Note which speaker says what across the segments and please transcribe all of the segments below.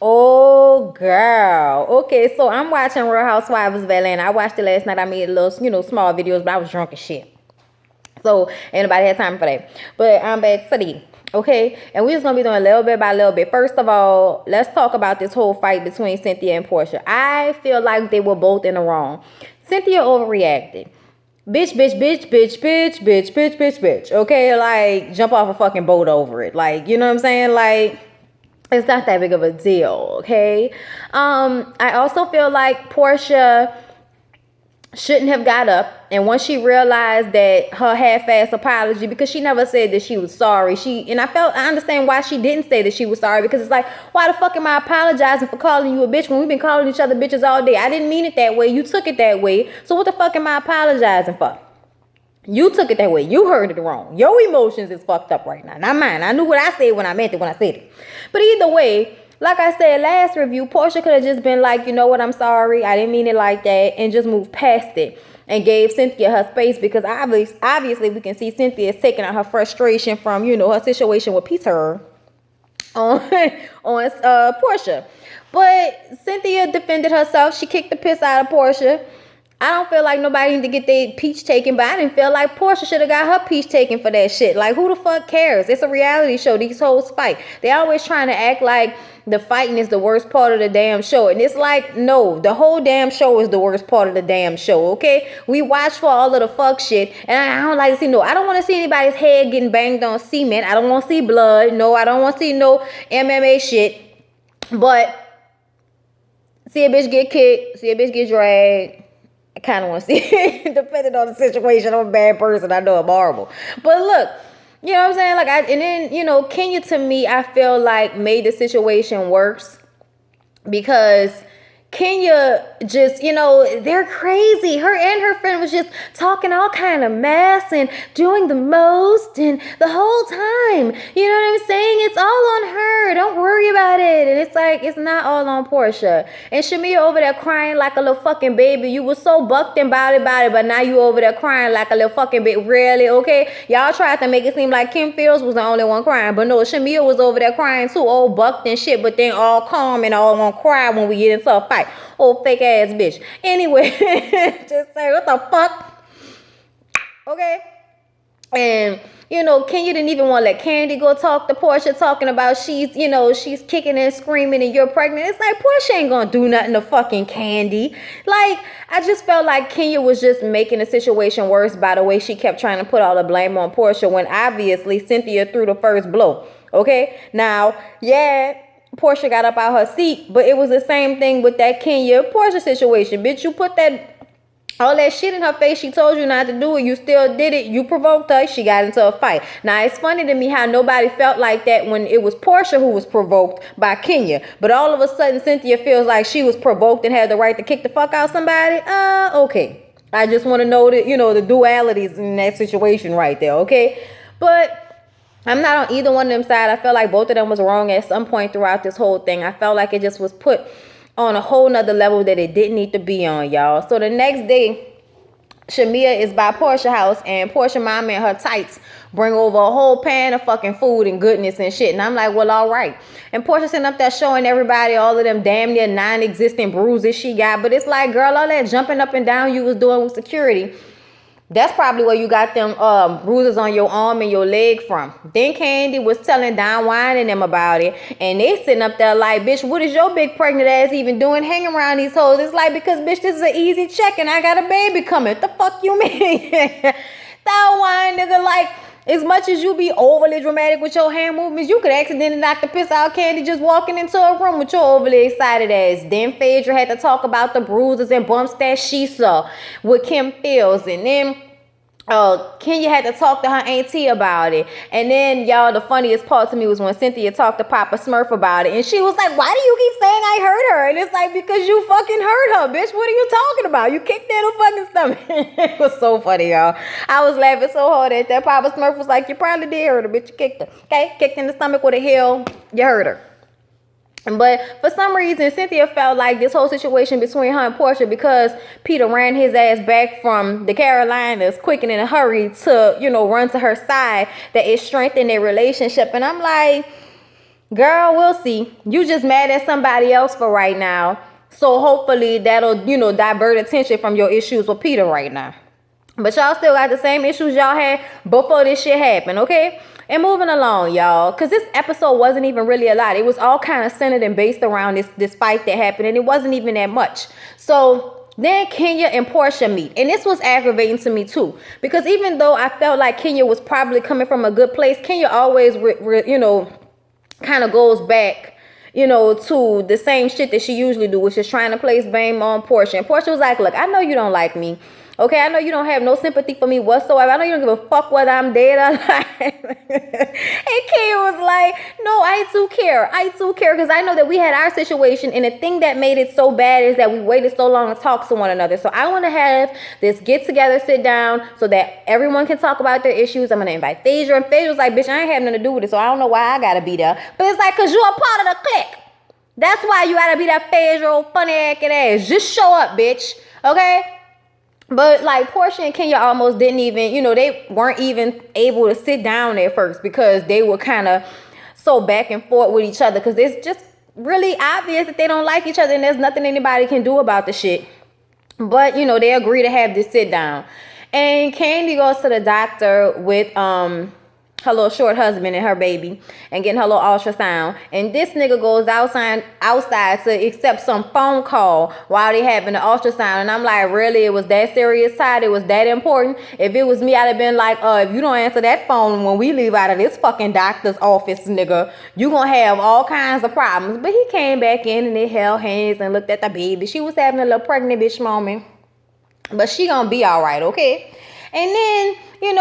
Speaker 1: Oh, girl. Okay, so I'm watching Real Housewives of Atlanta. I watched it last night. I made little, small videos, but I was drunk as shit. So ain't nobody had time for that. But I'm back today. Okay, and we're just gonna be doing a little bit by little bit. First of all, let's talk about this whole fight between Cynthia and Portia. I feel like they were both in the wrong. Cynthia overreacted. Bitch, bitch, bitch, bitch, bitch, bitch, bitch, bitch, bitch. Okay, like jump off a fucking boat over it. Like, you know what I'm saying? Like, it's not that big of a deal. Okay. I also feel like Portia shouldn't have got up, and once she realized that her half-ass apology, because she never said that she was sorry, I understand why she didn't say that she was sorry, because it's like, why the fuck am I apologizing for calling you a bitch when we've been calling each other bitches all day? I didn't mean it that way. You took it that way. So what the fuck am I apologizing for? You took it that way. You heard it wrong. Your emotions is fucked up right now, not mine. I knew what I said when I meant it when I said it. But either way, like I said last review, Portia could have just been like, you know what, I'm sorry, I didn't mean it like that, and just moved past it and gave Cynthia her space, because obviously we can see Cynthia is taking out her frustration from, her situation with Peter on Portia. But Cynthia defended herself. She kicked the piss out of Portia. I don't feel like nobody need to get their peach taken, but I didn't feel like Portia should have got her peach taken for that shit. Like, who the fuck cares? It's a reality show. These hoes fight. They always trying to act like the fighting is the worst part of the damn show. And it's like, no, the whole damn show is the worst part of the damn show, okay? We watch for all of the fuck shit, and I don't like to see, I don't want to see anybody's head getting banged on cement. I don't want to see blood. No, I don't want to see no MMA shit. But see a bitch get kicked, see a bitch get dragged. I kind of want to see it. Depending on the situation, I'm a bad person. I know I'm horrible. But look, you know what I'm saying? Like, and then, Kenya, to me, I feel like made the situation worse, because Kenya just, they're crazy. Her and her friend was just talking all kind of mess and doing the most, and the whole time, you know what I'm saying? It's all on her. Don't worry about it. And it's like, it's not all on Portia. And Shamia over there crying like a little fucking baby. You were so bucked and about it, but now you over there crying like a little fucking baby. Really? Okay? Y'all tried to make it seem like Kim Fields was the only one crying, but no, Shamia was over there crying too, all bucked and shit, but then all calm and all gonna cry when we get into a fight. Oh, fake ass bitch. Anyway, just say, what the fuck? Okay. And, Kenya didn't even want to let Candy go talk to Portia, talking about she's kicking and screaming and you're pregnant. It's like, Portia ain't gonna do nothing to fucking Candy. Like, I just felt like Kenya was just making the situation worse by the way she kept trying to put all the blame on Portia, when obviously Cynthia threw the first blow. Okay. Now, yeah, Portia got up out her seat, but it was the same thing with that Kenya Portia situation. Bitch, you put all that shit in her face. She told you not to do it. You still did it. You provoked her. She got into a fight. Now, it's funny to me how nobody felt like that when it was Portia who was provoked by Kenya. But all of a sudden, Cynthia feels like she was provoked and had the right to kick the fuck out somebody. Okay. I just want to know that, the dualities in that situation right there, okay? But I'm not on either one of them side. I felt like both of them was wrong at some point throughout this whole thing. I felt like it just was put on a whole nother level that it didn't need to be on, y'all. So the next day, Shamia is by Portia house, and Portia mama and her tights bring over a whole pan of fucking food and goodness and shit. And I'm like, well, all right. And Portia sitting up there showing everybody all of them damn near non-existent bruises she got. But it's like, girl, all that jumping up and down you was doing with security, that's probably where you got them bruises on your arm and your leg from. Then Candy was telling Don Wine and them about it. And they sitting up there like, bitch, what is your big pregnant ass even doing hanging around these hoes? It's like, because, bitch, this is an easy check and I got a baby coming. What the fuck you mean? Don Wine, nigga, like, as much as you be overly dramatic with your hand movements, you could accidentally knock the piss out Candy just walking into a room with your overly excited ass. Then Phaedra had to talk about the bruises and bumps that she saw with Kim Fields. And then Kenya had to talk to her auntie about it. And then, y'all, the funniest part to me was when Cynthia talked to Papa Smurf about it. And she was like, why do you keep saying I hurt her? And it's like, because you fucking hurt her, bitch. What are you talking about? You kicked her in the fucking stomach. It was so funny, y'all. I was laughing so hard at that. Papa Smurf was like, you probably did hurt her, bitch. You kicked her. Okay? Kicked in the stomach with a heel. You hurt her. But for some reason, Cynthia felt like this whole situation between her and Portia, because Peter ran his ass back from the Carolinas quick and in a hurry to, run to her side, that it strengthened their relationship. And I'm like, Girl, we'll see. You just mad at somebody else for right now. So hopefully that'll, divert attention from your issues with Peter right now. But y'all still got the same issues y'all had before this shit happened, okay? And moving along, y'all, because this episode wasn't even really a lot. It was all kind of centered and based around this fight that happened, and it wasn't even that much. So then Kenya and Portia meet, and this was aggravating to me too, because even though I felt like Kenya was probably coming from a good place, Kenya always, kind of goes back, to the same shit that she usually do, which is trying to place blame on Portia. And Portia was like, look, I know you don't like me. Okay, I know you don't have no sympathy for me whatsoever. I know you don't give a fuck whether I'm dead or alive. And Kenya was like, no, I too care. I too care, because I know that we had our situation, and the thing that made it so bad is that we waited so long to talk to one another. So I want to have this get together, sit down, so that everyone can talk about their issues. I'm going to invite Phaedra. And Phaedra was like, bitch, I ain't having nothing to do with it, so I don't know why I got to be there. But it's like, because you're a part of the clique. That's why you got to be that Phaedra, funny acting ass. Just show up, bitch. Okay? But like Portia and Kenya almost didn't even, they weren't even able to sit down at first, because they were kind of so back and forth with each other, because it's just really obvious that they don't like each other, and there's nothing anybody can do about the shit. But, they agree to have this sit down. And Candy goes to the doctor with her little short husband and her baby, and getting her little ultrasound. And this nigga goes outside to accept some phone call while they having the ultrasound. And I'm like, really? It was that serious, Todd? It was that important? If it was me, I'd have been like, if you don't answer that phone when we leave out of this fucking doctor's office, nigga, you gonna have all kinds of problems. But he came back in, and they held hands and looked at the baby. She was having a little pregnant bitch moment, but she gonna be all right, okay? And then,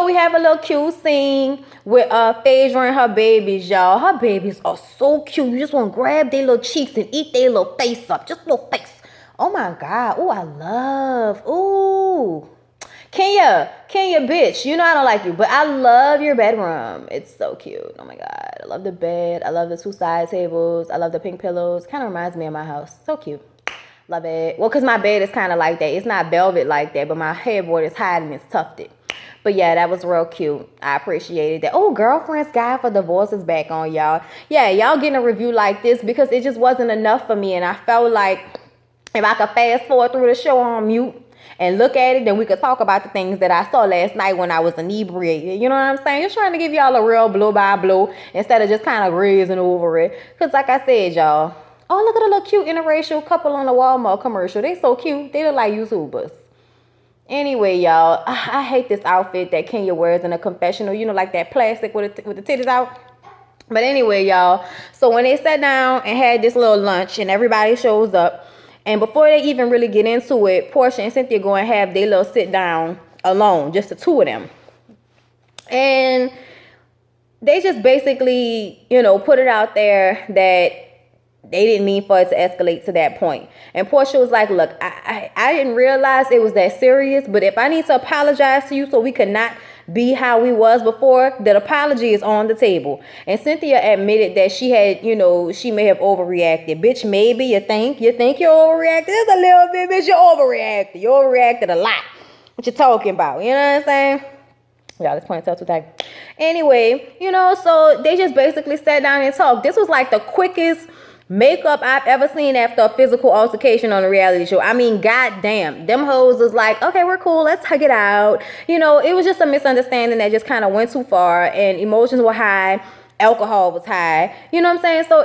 Speaker 1: we have a little cute scene with Phaedra and her babies, y'all. Her babies are so cute. You just want to grab their little cheeks and eat their little face up. Just little face. Oh, my God. Oh, I love. Ooh. Kenya, bitch. I don't like you, but I love your bedroom. It's so cute. Oh, my God. I love the bed. I love the 2 side tables. I love the pink pillows. Kind of reminds me of my house. So cute. Love it. Well, because my bed is kind of like that. It's not velvet like that, but my headboard is high and it's tufted. But yeah, that was real cute. I appreciated that. Oh, Girlfriend's Guide for Divorce is back on, y'all. Yeah, y'all getting a review like this because it just wasn't enough for me. And I felt like if I could fast forward through the show on mute and look at it, then we could talk about the things that I saw last night when I was inebriated. You know what I'm saying? Just trying to give y'all a real blow by blow instead of just kind of grazing over it. Because like I said, y'all, oh, look at the little cute interracial couple on the Walmart commercial. They so cute. They look like YouTubers. Anyway, y'all, I hate this outfit that Kenya wears in a confessional. Like that plastic with the titties out. But anyway, y'all, so when they sat down and had this little lunch and everybody shows up, and before they even really get into it, Portia and Cynthia go and have their little sit down alone, just the two of them. And they just basically, put it out there that they didn't mean for it to escalate to that point. And Portia was like, look, I didn't realize it was that serious, but if I need to apologize to you so we could not be how we was before, that apology is on the table. And Cynthia admitted that she had, she may have overreacted. Bitch, maybe you think you're overreacted? Just a little bit, bitch, you overreacted. You overreacted a lot. What you talking about? You know what I'm saying? Y'all, this point tell too tight. Anyway, so they just basically sat down and talked. This was like the quickest makeup I've ever seen after a physical altercation on a reality show. I mean, goddamn, them hoes was like, okay, we're cool, let's hug it out. It was just a misunderstanding that just kind of went too far, and emotions were high, alcohol was high. You know what I'm saying? So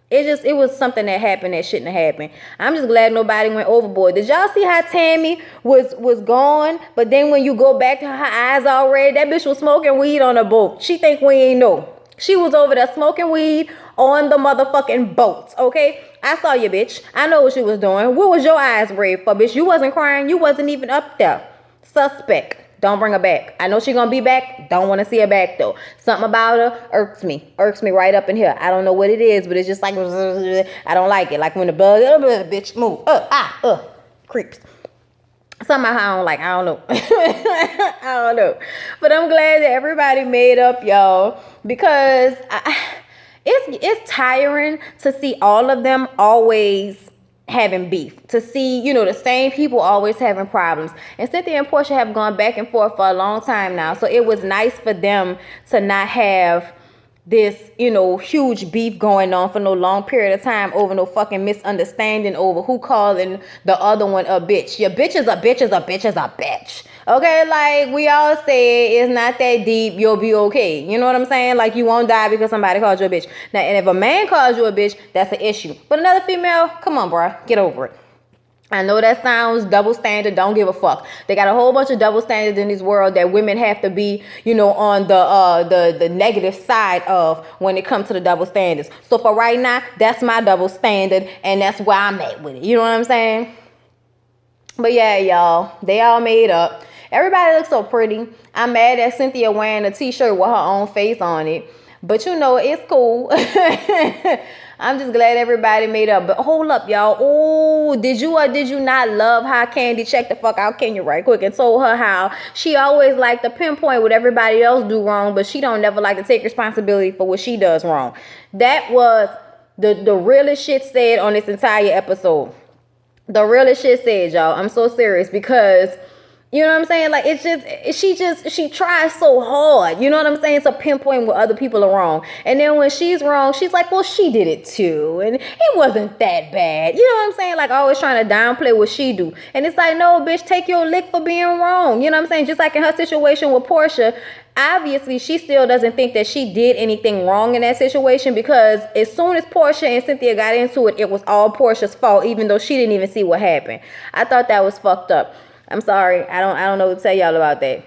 Speaker 1: it was something that happened that shouldn't have happened. I'm just glad nobody went overboard. Did y'all see how Tammy was gone? But then when you go back to her eyes already, that bitch was smoking weed on a boat. She think we ain't know. She was over there smoking weed on the motherfucking boat, okay? I saw you, bitch. I know what she was doing. What was your eyes red for, bitch? You wasn't crying. You wasn't even up there. Suspect. Don't bring her back. I know she gonna be back. Don't want to see her back, though. Something about her irks me. Irks me right up in here. I don't know what it is, but it's just like, I don't like it. Like when the bug, bitch, move. Creeps. Somehow I don't like. I don't know. I don't know. But I'm glad that everybody made up, y'all, because it's tiring to see all of them always having beef. To see, the same people always having problems. And Cynthia and Portia have gone back and forth for a long time now. So it was nice for them to not have this, huge beef going on for no long period of time over no fucking misunderstanding over who calling the other one a bitch. Your bitch is a bitch is a bitch is a bitch. Okay, like we all say, it's not that deep. You'll be okay. You know what I'm saying? Like you won't die because somebody calls you a bitch. Now, and if a man calls you a bitch, that's an issue. But another female, come on, bro, get over it. I know that sounds double standard. Don't give a fuck. They got a whole bunch of double standards in this world that women have to be, on the negative side of when it comes to the double standards. So for right now, that's my double standard, and that's where I'm at with it. You know what I'm saying? But yeah, y'all, they all made up. Everybody looks so pretty. I'm mad at Cynthia wearing a t-shirt with her own face on it. But it's cool. I'm just glad everybody made up. But hold up, y'all. Oh, did you or did you not love how Candy checked the fuck out Kenya right quick and told her how she always like to pinpoint what everybody else do wrong, but she don't never like to take responsibility for what she does wrong. That was the realest shit said on this entire episode. The realest shit said, y'all. I'm so serious because you know what I'm saying? Like, she tries so hard, you know what I'm saying, to pinpoint what other people are wrong. And then when she's wrong, she's like, well, she did it too. And it wasn't that bad. You know what I'm saying? Like, always trying to downplay what she do. And it's like, no, bitch, take your lick for being wrong. You know what I'm saying? Just like in her situation with Portia, obviously, she still doesn't think that she did anything wrong in that situation because as soon as Portia and Cynthia got into it, it was all Portia's fault, even though she didn't even see what happened. I thought that was fucked up. I'm sorry. I don't know what to tell y'all about that.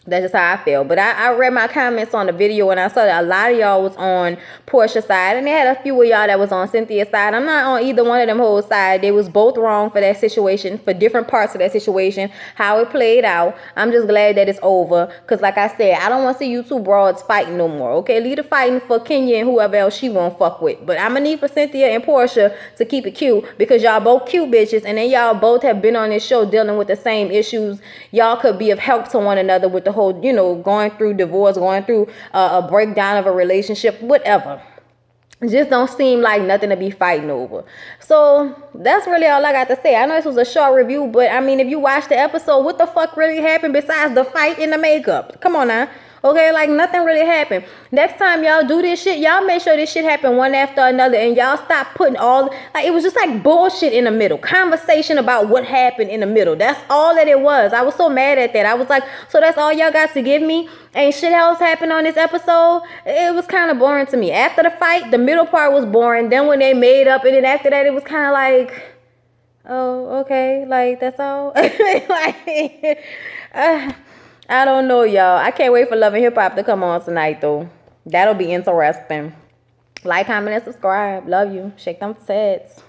Speaker 1: That's just how I feel. But I read my comments on the video and I saw that a lot of y'all was on Portia's side. And they had a few of y'all that was on Cynthia's side. I'm not on either one of them whole side. They was both wrong for that situation, for different parts of that situation, how it played out. I'm just glad that it's over. Because like I said, I don't want to see you two broads fighting no more. Okay, leave the fighting for Kenya and whoever else she won't fuck with. But I'm going to need for Cynthia and Portia to keep it cute because y'all both cute bitches. And then y'all both have been on this show dealing with the same issues. Y'all could be of help to one another with the whole, going through divorce, going through a breakdown of a relationship, whatever. It just don't seem like nothing to be fighting over. So that's really all I got to say. I know this was a short review, but I mean, if you watch the episode, what the fuck really happened besides the fight and the makeup? Come on now. Okay, like nothing really happened. Next time y'all do this shit, y'all make sure this shit happen one after another and y'all stop putting it was just like bullshit in the middle. Conversation about what happened in the middle. That's all that it was. I was so mad at that. I was like, so that's all y'all got to give me? Ain't shit else happened on this episode? It was kind of boring to me. After the fight, the middle part was boring. Then when they made up and then after that, it was kind of like, oh, okay, like that's all. I don't know, y'all. I can't wait for Love and Hip Hop to come on tonight, though. That'll be interesting. Like, comment, and subscribe. Love you. Shake them tits.